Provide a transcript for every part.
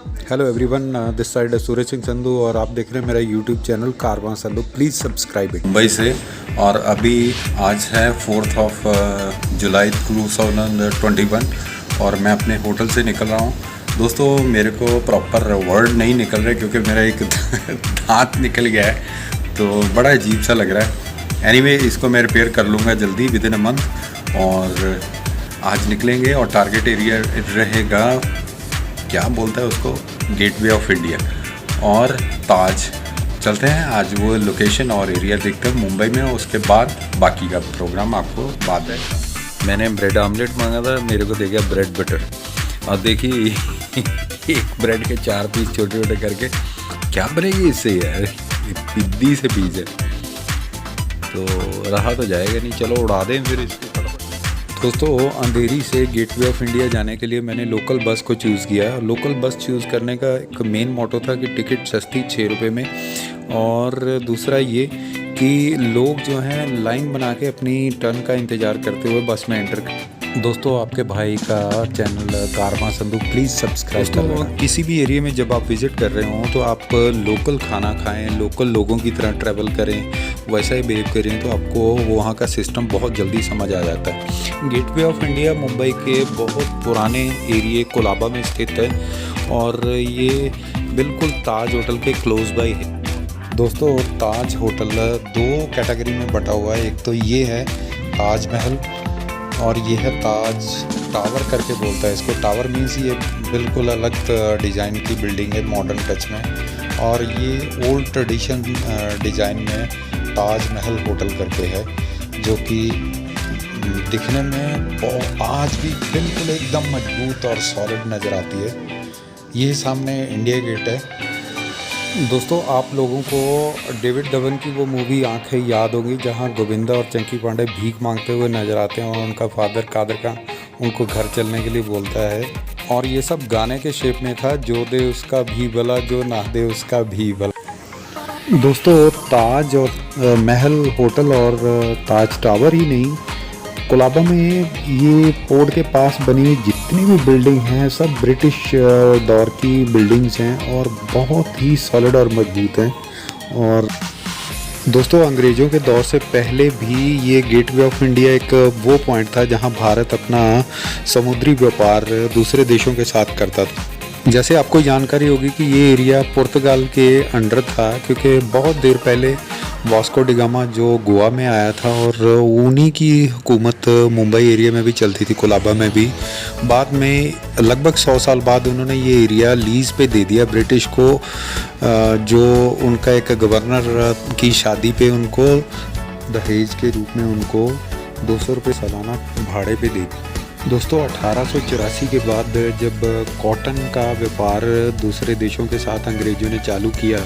Hello everyone, this side Suraj Singh Sandhu और आप देख रहे हैं मेरा YouTube channel Karwaan Sandhu. Please subscribe it. Mumbai से। और अभी आज है 4 जुलाई 2021 और मैं अपने होटल से निकल रहा हूँ। दोस्तों, मेरे को प्रॉपर वर्ड नहीं निकल रहे क्योंकि मेरा एक दांत निकल गया है, तो बड़ा अजीब सा लग रहा है। एनीवे, इसको मैं रिपेयर कर लूँगा जल्दी विद इन अ मंथ। और आज निकलेंगे और टारगेट एरिया रहेगा, क्या बोलता है उसको, गेटवे ऑफ इंडिया और ताज। चलते हैं आज वो लोकेशन और एरिया देखते हैं मुंबई में, उसके बाद बाकी का प्रोग्राम आपको बाद है। मैंने ब्रेड आमलेट मांगा था, मेरे को दे गया ब्रेड बटर। और देखिए एक ब्रेड के 4 पीस छोटे छोटे करके, क्या बनेगी इससे यार, पिद्दी से पीस है, तो रहा तो जाएगा नहीं। चलो उड़ा दें फिर इसको। दोस्तों, अंधेरी से गेटवे ऑफ इंडिया जाने के लिए मैंने लोकल बस को चूज़ किया। लोकल बस चूज़ करने का एक मेन मोटो था कि टिकट सस्ती 6 रुपये में, और दूसरा ये कि लोग जो हैं लाइन बना के अपनी टर्न का इंतज़ार करते हुए बस में एंटर कर। दोस्तों, आपके भाई का channel Karwaan Sandhu please subscribe करो। किसी भी एरिया में जब आप विज़िट कर रहे हो तो आप लोकल खाना खाएं, लोकल लोगों की तरह ट्रैवल करें, वैसा ही बिहेव करें, तो आपको वहाँ का सिस्टम बहुत जल्दी समझ आ जाता है। गेटवे ऑफ इंडिया मुंबई के बहुत पुराने एरिया कोलाबा में स्थित है और ये बिल्कुल ताज होटल के क्लोज बाय है। दोस्तों, ताज होटल 2 कैटेगरी में बटा हुआ है। एक तो ये है ताज महल और ये है ताज टावर करके बोलता है इसको। टावर मीन्स ये बिल्कुल अलग डिज़ाइन की बिल्डिंग है मॉडर्न टच में, और ये ओल्ड ट्रेडिशन डिज़ाइन में ताज महल होटल करके है, जो कि दिखने में आज भी बिल्कुल एकदम मजबूत और सॉलिड नज़र आती है। ये सामने इंडिया गेट है। दोस्तों, आप लोगों को डेविड धवन की वो मूवी आंखें याद होगी, जहां गोविंदा और चंकी पांडे भीख मांगते हुए नज़र आते हैं और उनका फादर कादर का उनको घर चलने के लिए बोलता है, और ये सब गाने के शेप में था, जो दे उसका भी भला, जो ना दे उसका भी भला। दोस्तों, ताज और महल होटल और ताज टावर ही नहीं, कोलाबा में ये पोर्ट के पास बनी जितनी भी बिल्डिंग हैं सब ब्रिटिश दौर की बिल्डिंग्स हैं और बहुत ही सॉलिड और मजबूत हैं। और दोस्तों, अंग्रेज़ों के दौर से पहले भी ये गेटवे ऑफ इंडिया एक वो पॉइंट था जहां भारत अपना समुद्री व्यापार दूसरे देशों के साथ करता था। जैसे आपको जानकारी होगी कि ये एरिया पुर्तगाल के अंडर था, क्योंकि बहुत देर पहले वास्को डी गामा जो गोवा में आया था और उन्हीं की हुकूमत मुंबई एरिया में भी चलती थी, कोलाबा में भी। बाद में लगभग 100 साल बाद उन्होंने ये एरिया लीज पे दे दिया ब्रिटिश को, जो उनका एक गवर्नर की शादी पे उनको दहेज के रूप में उनको 200 रुपये सालाना भाड़े पे दे दी। दोस्तों, 1884 के बाद जब कॉटन का व्यापार दूसरे देशों के साथ अंग्रेज़ों ने चालू किया,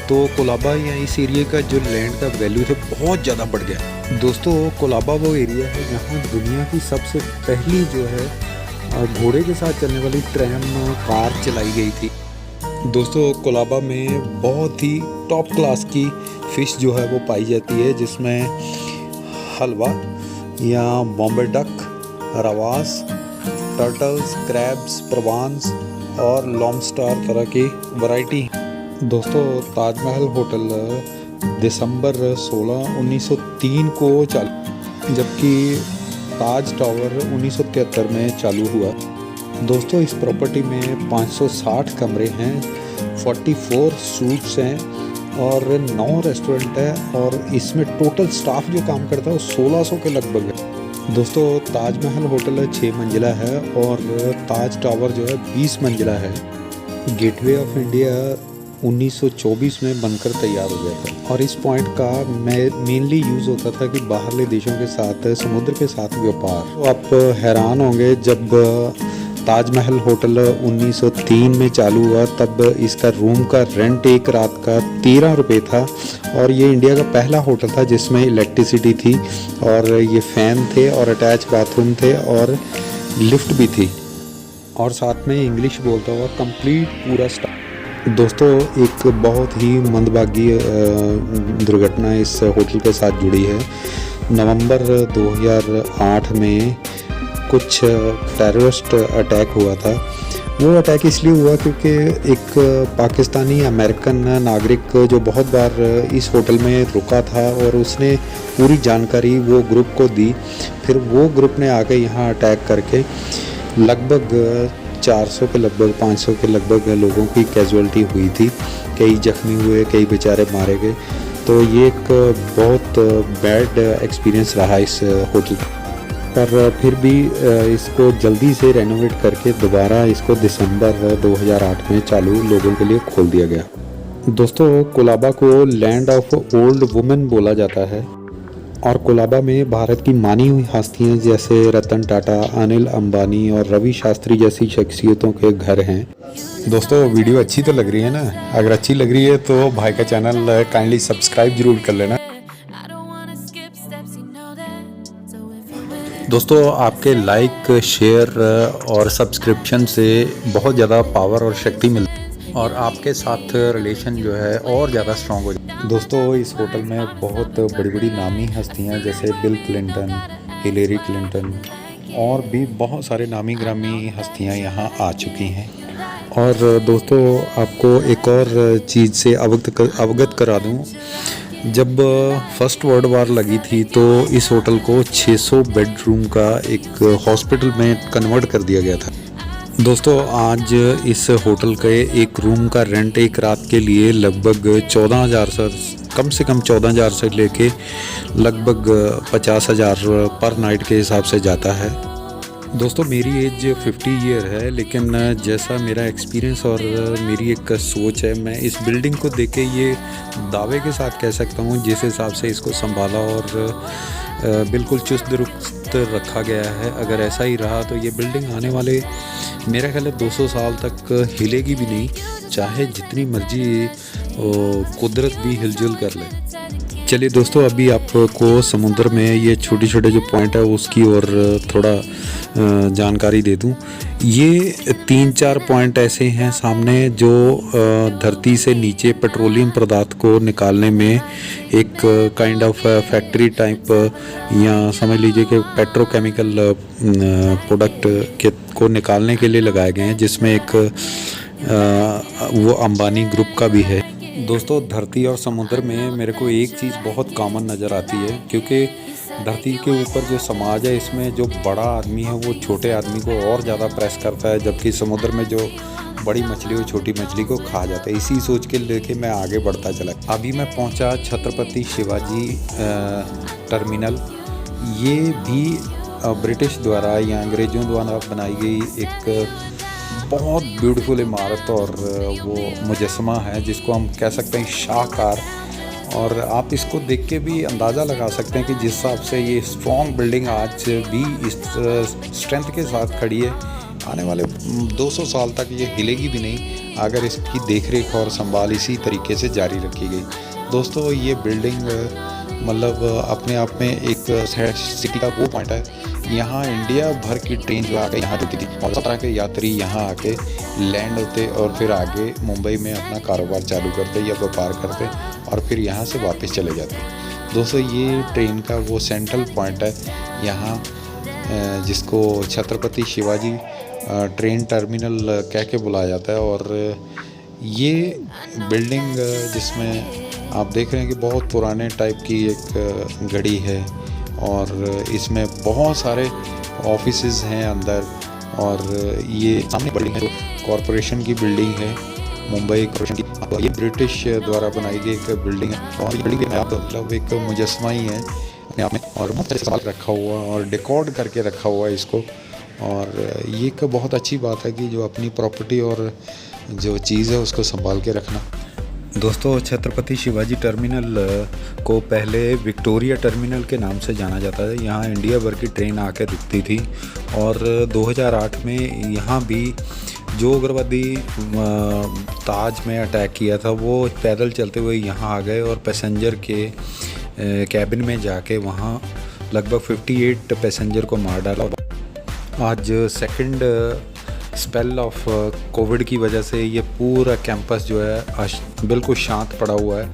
तो कोलाबा या इस एरिया का जो लैंड का वैल्यू था बहुत ज़्यादा बढ़ गया। दोस्तों, कोलाबा वो एरिया है जहाँ दुनिया की सबसे पहली जो है घोड़े के साथ चलने वाली ट्रैम कार चलाई गई थी। दोस्तों, कोलाबा में बहुत ही टॉप क्लास की फ़िश जो है वो पाई जाती है, जिसमें हलवा या बॉम्बे डक, रवास, टर्टल्स, क्रैब्स, प्रवान्स और लॉबस्टर तरह की वैरायटी। दोस्तों, ताजमहल होटल दिसंबर 16, 1903 को चालू, जबकि ताज टावर 1973 में चालू हुआ। दोस्तों, इस प्रॉपर्टी में 560 कमरे हैं, 44 सूट्स हैं और 9 रेस्टोरेंट है, और इसमें टोटल स्टाफ जो काम करता है वो 1600 के लगभग है। दोस्तों, ताजमहल होटल 6 मंजिला है और ताज टावर जो है 20 मंजिला है। गेटवे ऑफ इंडिया 1924 में बनकर तैयार हो गया था, और इस पॉइंट का मेनली यूज़ होता था कि बाहरले देशों के साथ समुद्र के साथ व्यापार। तो आप हैरान होंगे, जब ताजमहल होटल 1903 में चालू हुआ तब इसका रूम का रेंट एक रात का 13 रुपये था, और ये इंडिया का पहला होटल था जिसमें इलेक्ट्रिसिटी थी, और ये फ़ैन थे और अटैच बाथरूम थे और लिफ्ट भी थी, और साथ में इंग्लिश बोलता हुआ कंप्लीट पूरा स्टाफ। दोस्तों, एक बहुत ही मंदभागी दुर्घटना इस होटल के साथ जुड़ी है। नवंबर 2008 में कुछ टेररिस्ट अटैक हुआ था वो अटैक इसलिए हुआ क्योंकि एक पाकिस्तानी अमेरिकन नागरिक जो बहुत बार इस होटल में रुका था और उसने पूरी जानकारी वो ग्रुप को दी, फिर वो ग्रुप ने आके यहाँ अटैक करके लगभग 400 के लगभग 500 के लगभग लोगों की कैजुअल्टी हुई थी। कई जख्मी हुए, कई बेचारे मारे गए। तो ये एक बहुत बैड एक्सपीरियंस रहा इस होटल पर। फिर भी इसको जल्दी से रेनोवेट करके दोबारा इसको दिसंबर 2008 में चालू लोगों के लिए खोल दिया गया। दोस्तों, कोलाबा को लैंड ऑफ ओल्ड वुमेन बोला जाता है और कोलाबा में भारत की मानी हुई हस्तियां जैसे रतन टाटा, अनिल अंबानी और रवि शास्त्री जैसी शख्सियतों के घर हैं। दोस्तों, वीडियो अच्छी तो लग रही है ना? अगर अच्छी लग रही है तो भाई का चैनल काइंडली सब्सक्राइब जरूर कर लेना। दोस्तों, आपके लाइक, शेयर और सब्सक्रिप्शन से बहुत ज़्यादा पावर और शक्ति मिलती है और आपके साथ रिलेशन जो है और ज़्यादा स्ट्रॉन्ग हो जाए। दोस्तों, इस होटल में बहुत बड़ी बड़ी नामी हस्तियां जैसे बिल क्लिंटन, हिलेरी क्लिंटन और भी बहुत सारे नामी ग्रामी हस्तियां यहाँ आ चुकी हैं। और दोस्तों, आपको एक और चीज़ से अवगत करा दूँ। जब फर्स्ट वर्ल्ड वार लगी थी तो इस होटल को 600 बेडरूम का एक हॉस्पिटल में कन्वर्ट कर दिया गया था। दोस्तों, आज इस होटल के एक रूम का रेंट एक रात के लिए लगभग 14,000 से कम 14,000 से लेके लगभग 50,000 पर नाइट के हिसाब से जाता है। दोस्तों, मेरी एज 50 ईयर है, लेकिन जैसा मेरा एक्सपीरियंस और मेरी एक सोच है, मैं इस बिल्डिंग को देख के ये दावे के साथ कह सकता हूँ जिस हिसाब से इसको संभाला और बिल्कुल चुस्त दुरुस्त रखा गया है। अगर ऐसा ही रहा तो ये बिल्डिंग आने वाले मेरा ख्याल है 200 साल तक हिलेगी भी नहीं, चाहे जितनी मर्जी कुदरत भी हिलजुल कर ले। चलिए दोस्तों, अभी आपको समुद्र में ये छोटे छोटे जो पॉइंट है उसकी और थोड़ा जानकारी दे दूं। ये 3-4 पॉइंट ऐसे हैं सामने जो धरती से नीचे पेट्रोलियम पदार्थ को निकालने में एक काइंड ऑफ फैक्ट्री टाइप या समझ लीजिए कि पेट्रोकेमिकल प्रोडक्ट के को निकालने के लिए लगाए गए हैं, जिसमें एक वो अंबानी ग्रुप का भी है। दोस्तों, धरती और समुद्र में मेरे को एक चीज़ बहुत कॉमन नज़र आती है, क्योंकि धरती के ऊपर जो समाज है इसमें जो बड़ा आदमी है वो छोटे आदमी को और ज़्यादा प्रेस करता है, जबकि समुद्र में जो बड़ी मछली वो छोटी मछली को खा जाता है। इसी सोच के लेके मैं आगे बढ़ता चला। अभी मैं पहुंचा छत्रपति शिवाजी टर्मिनल। ये भी ब्रिटिश द्वारा या अंग्रेज़ों द्वारा बनाई गई एक बहुत ब्यूटीफुल इमारत और वो मुजस्समा है जिसको हम कह सकते हैं शाहकार। और आप इसको देख के भी अंदाज़ा लगा सकते हैं कि जिस हिसाब से ये स्ट्रॉन्ग बिल्डिंग आज भी इस स्ट्रेंथ के साथ खड़ी है, आने वाले 200 साल तक ये हिलेगी भी नहीं अगर इसकी देखरेख और संभाल इसी तरीके से जारी रखी गई। दोस्तों, ये बिल्डिंग मतलब अपने आप में एक सिटी का वो पॉइंट है। यहाँ इंडिया भर की ट्रेन जो आके यहाँ रुकती थी और सब तरह के यात्री यहाँ आके लैंड होते और फिर आगे मुंबई में अपना कारोबार चालू करते या व्यापार करते और फिर यहाँ से वापस चले जाते। दोस्तों, ये ट्रेन का वो सेंट्रल पॉइंट है यहाँ, जिसको छत्रपति शिवाजी ट्रेन टर्मिनल कह के बुलाया जाता है। और ये बिल्डिंग जिसमें आप देख रहे हैं कि बहुत पुराने टाइप की एक घड़ी है और इसमें बहुत सारे ऑफिसेज हैं अंदर। और ये सामने बिल्डिंग है कॉरपोरेशन की बिल्डिंग है, मुंबई कॉरपोरेशन की। ये ब्रिटिश द्वारा बनाई गई एक बिल्डिंग है और ये बिल्डिंग मतलब एक मुजस्समा ही है अपने आप में और बहुत अच्छे से रखा हुआ और डिकॉर्ड करके रखा हुआ है इसको। और ये एक बहुत अच्छी बात है कि जो अपनी प्रॉपर्टी और जो चीज़ है उसको संभाल के रखना। दोस्तों, छत्रपति शिवाजी टर्मिनल को पहले विक्टोरिया टर्मिनल के नाम से जाना जाता है। यहाँ इंडिया भर की ट्रेन आकर रुकती थी और 2008 में यहाँ भी जो उग्रवादी ताज में अटैक किया था वो पैदल चलते हुए यहाँ आ गए और पैसेंजर के कैबिन में जाके वहाँ लगभग 58 पैसेंजर को मार डाला। आज सेकंड स्पेल ऑफ कोविड की वजह से ये पूरा कैंपस जो है बिल्कुल शांत पड़ा हुआ है।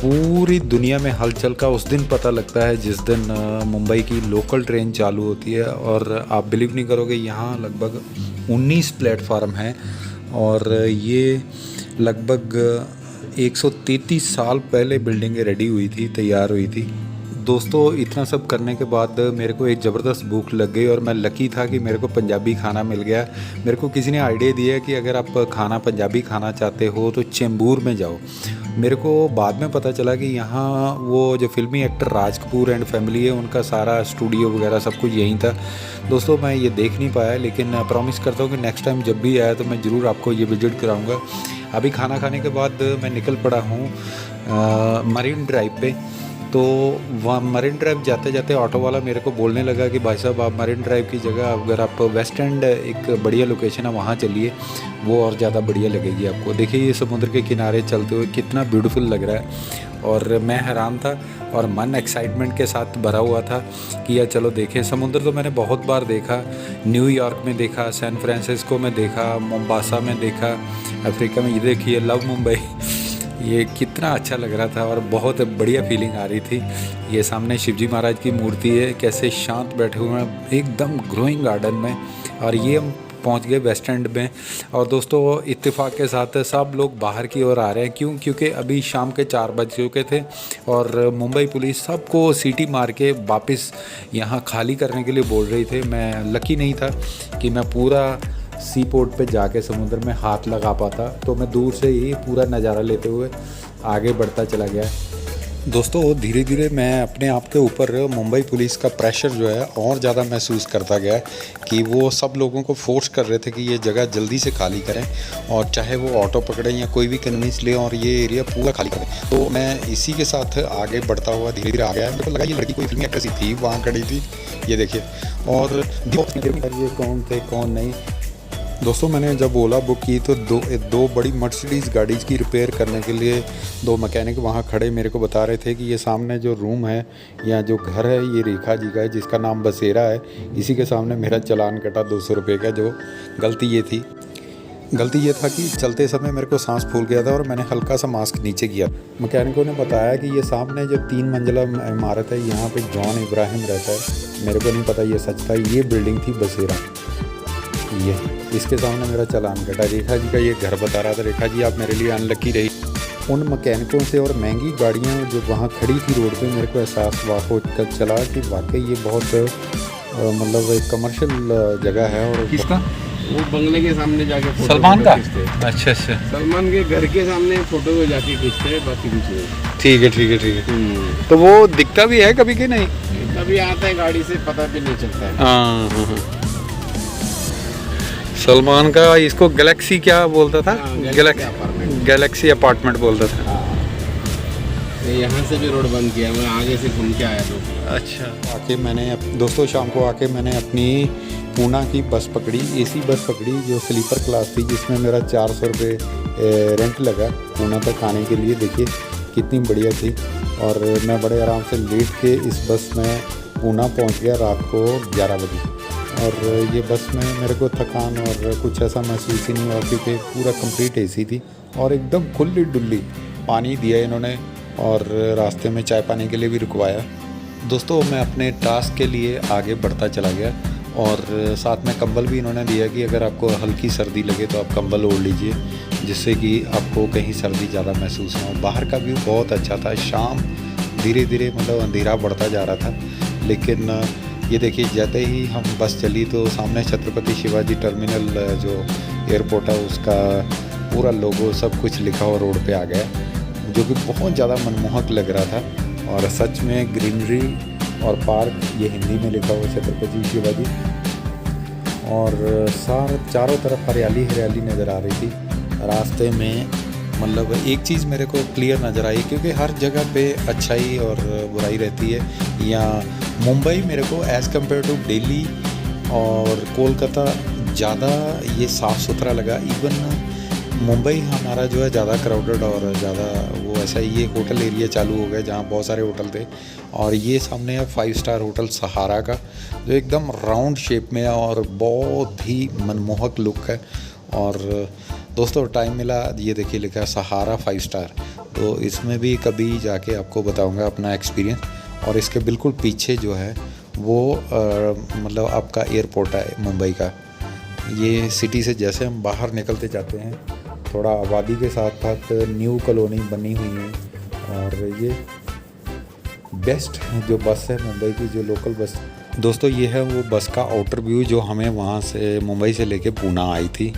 पूरी दुनिया में हलचल का उस दिन पता लगता है जिस दिन मुंबई की लोकल ट्रेन चालू होती है। और आप बिलीव नहीं करोगे, यहाँ लगभग 19 प्लेटफार्म हैं और ये लगभग 133 साल पहले बिल्डिंगें रेडी हुई थी, तैयार हुई थी। दोस्तों, इतना सब करने के बाद मेरे को एक ज़बरदस्त भूख लग गई और मैं लकी था कि मेरे को पंजाबी खाना मिल गया। मेरे को किसी ने आइडिया दिया कि अगर आप खाना पंजाबी खाना चाहते हो तो चेंबूर में जाओ। मेरे को बाद में पता चला कि यहाँ वो जो फिल्मी actor Raj Kapoor and family है, उनका सारा स्टूडियो वगैरह सब कुछ यहीं था। दोस्तों, मैं ये देख नहीं पाया, लेकिन प्रॉमिस करता हूँ कि नेक्स्ट टाइम जब भी आया तो मैं ज़रूर आपको ये विजिट कराऊँगा। अभी खाना खाने के बाद मैं निकल पड़ा हूँ मरीन ड्राइव पे। तो वहाँ मरीन ड्राइव जाते जाते ऑटो वाला मेरे को बोलने लगा कि भाई साहब, आप मरीन ड्राइव की जगह अगर आप वेस्ट एंड एक बढ़िया लोकेशन है वहाँ चलिए, वो और ज़्यादा बढ़िया लगेगी आपको। देखिए ये समुद्र के किनारे चलते हुए कितना ब्यूटीफुल लग रहा है और मैं हैरान था और मन एक्साइटमेंट के साथ भरा हुआ था कि यार चलो देखें। समुद्र तो मैंने बहुत बार देखा, न्यूयॉर्क में देखा, सैन फ्रांसिस्को में देखा, मोम्बासा में देखा, अफ्रीका में। ये देखिए लव मुंबई, ये कितना अच्छा लग रहा था और बहुत बढ़िया फीलिंग आ रही थी। ये सामने शिवजी महाराज की मूर्ति है, कैसे शांत बैठे हुए हैं एकदम ग्रोइंग गार्डन में। और ये हम पहुंच गए वेस्ट एंड में। और दोस्तों, इत्तेफाक के साथ सब लोग बाहर की ओर आ रहे हैं। क्यों? क्योंकि अभी शाम के 4 बज चुके थे और मुंबई पुलिस सबको सीटी मार के वापस यहाँ खाली करने के लिए बोल रही थी। मैं लकी नहीं था कि मैं पूरा सी पोर्ट पे जाके समुद्र में हाथ लगा पाता, तो मैं दूर से ही पूरा नज़ारा लेते हुए आगे बढ़ता चला गया। दोस्तों, धीरे धीरे मैं अपने आप के ऊपर मुंबई पुलिस का प्रेशर जो है और ज़्यादा महसूस करता गया कि वो सब लोगों को फोर्स कर रहे थे कि ये जगह जल्दी से खाली करें और चाहे वो ऑटो पकड़ें या कोई भी कन्वींस लें और ये एरिया पूरा खाली करें। तो मैं इसी के साथ आगे बढ़ता हुआ धीरे धीरे आ गया। मेरे को लगा ये लड़की कोई फिल्मी एक्ट्रेस थी, वहाँ खड़ी थी, ये देखिए। और ये कौन थे कौन नहीं। दोस्तों, मैंने जब ओला बुक की तो दो बड़ी मर्सिडीज़ गाड़ी की रिपेयर करने के लिए 2 मैकेनिक वहाँ खड़े मेरे को बता रहे थे कि ये सामने जो रूम है या जो घर है ये रेखा जी का है, जिसका नाम बसेरा है। इसी के सामने मेरा चालान कटा 200 रुपये का। जो गलती ये था कि चलते समय मेरे को सांस फूल गया था और मैंने हल्का सा मास्क नीचे किया। मैकेनिकों ने बताया कि ये सामने जो 3 मंजिला इमारत है, यहाँ पे जॉन इब्राहिम रहता है। मेरे को नहीं पता ये सच था। ये बिल्डिंग थी बसेरा, ये इसके सामने मेरा चालान कटा। रेखा जी का ये घर बता रहा था। रेखा जी, आप मेरे लिए अनलकी रही। उन मैकेनिकों से और महंगी गाड़ियाँ जो वहाँ खड़ी थी रोड पे, मेरे को एहसास हो कर चला कि वाकई ये बहुत मतलब एक कमर्शियल जगह है। और किसका? वो बंगले के सामने जाके फोटो सलमान का? खींचते हैं। अच्छा अच्छा, सलमान के घर के सामने फोटो जाके खींचते हैं, बाकी कुछ नहीं। ठीक है। तो वो दिखता भी है कभी कि नहीं? कभी आता है गाड़ी से, पता भी नहीं चलता है। हाँ। सलमान का इसको गैलेक्सी क्या बोलता था? गैलेक्सी अपार्टमेंट बोलता था। यहाँ से भी रोड बंद किया, मैं आगे से घूम के आया तो। अच्छा। आके मैंने दोस्तों शाम को आके मैंने अपनी पूना की बस पकड़ी, एसी बस पकड़ी जो स्लीपर क्लास थी, जिसमें मेरा 400 रुपये रेंट लगा पूना तक आने के लिए। देखिए कितनी बढ़िया थी। और मैं बड़े आराम से लेट के इस बस में पूना पहुंच गया रात को 11 बजे। और ये बस में मेरे को थकान और कुछ ऐसा महसूस ही नहीं हुआ, क्योंकि पूरा कंप्लीट एसी थी और एकदम खुली डुल्ली। पानी दिया इन्होंने और रास्ते में चाय पानी के लिए भी रुकवाया। दोस्तों, मैं अपने टास्क के लिए आगे बढ़ता चला गया और साथ में कंबल भी इन्होंने दिया कि अगर आपको हल्की सर्दी लगे तो आप कंबल ओढ़ लीजिए, जिससे कि आपको कहीं सर्दी ज़्यादा महसूस ना हो। बाहर का व्यू बहुत अच्छा था। शाम धीरे धीरे मतलब अंधेरा बढ़ता जा रहा था, लेकिन ये देखिए जैसे ही हम बस चली तो सामने छत्रपति शिवाजी टर्मिनल जो एयरपोर्ट है उसका पूरा लोगो सब कुछ लिखा हुआ रोड पे आ गया, जो कि बहुत ज़्यादा मनमोहक लग रहा था। और सच में ग्रीनरी और पार्क ये हिंदी में लिखा हुआ छत्रपति शिवाजी, और चारों तरफ हरियाली हरियाली नज़र आ रही थी। रास्ते में मतलब एक चीज़ मेरे को क्लियर नज़र आई, क्योंकि हर जगह पे अच्छाई और बुराई रहती है। या मुंबई मेरे को एज़ कम्पेयर टू दिल्ली और कोलकाता ज़्यादा ये साफ़ सुथरा लगा। इवन मुंबई हमारा जो है ज़्यादा क्राउडेड और ज़्यादा वो ऐसा, ये होटल एरिया चालू हो गया जहाँ बहुत सारे होटल थे। और ये सामने है 5 स्टार होटल सहारा का, जो एकदम राउंड शेप में है और बहुत ही मनमोहक लुक है। और दोस्तों टाइम मिला, ये देखिए लिखा है सहारा 5 स्टार। तो इसमें भी कभी जाके आपको बताऊंगा अपना एक्सपीरियंस। और इसके बिल्कुल पीछे जो है वो मतलब आपका एयरपोर्ट है मुंबई का। ये सिटी से जैसे हम बाहर निकलते जाते हैं, थोड़ा आबादी के साथ साथ न्यू कॉलोनी बनी हुई है। और ये बेस्ट जो बस है मुंबई की, जो लोकल बस। दोस्तों ये है वो बस का आउटर व्यू जो हमें वहाँ से मुंबई से लेके पूना आई थी।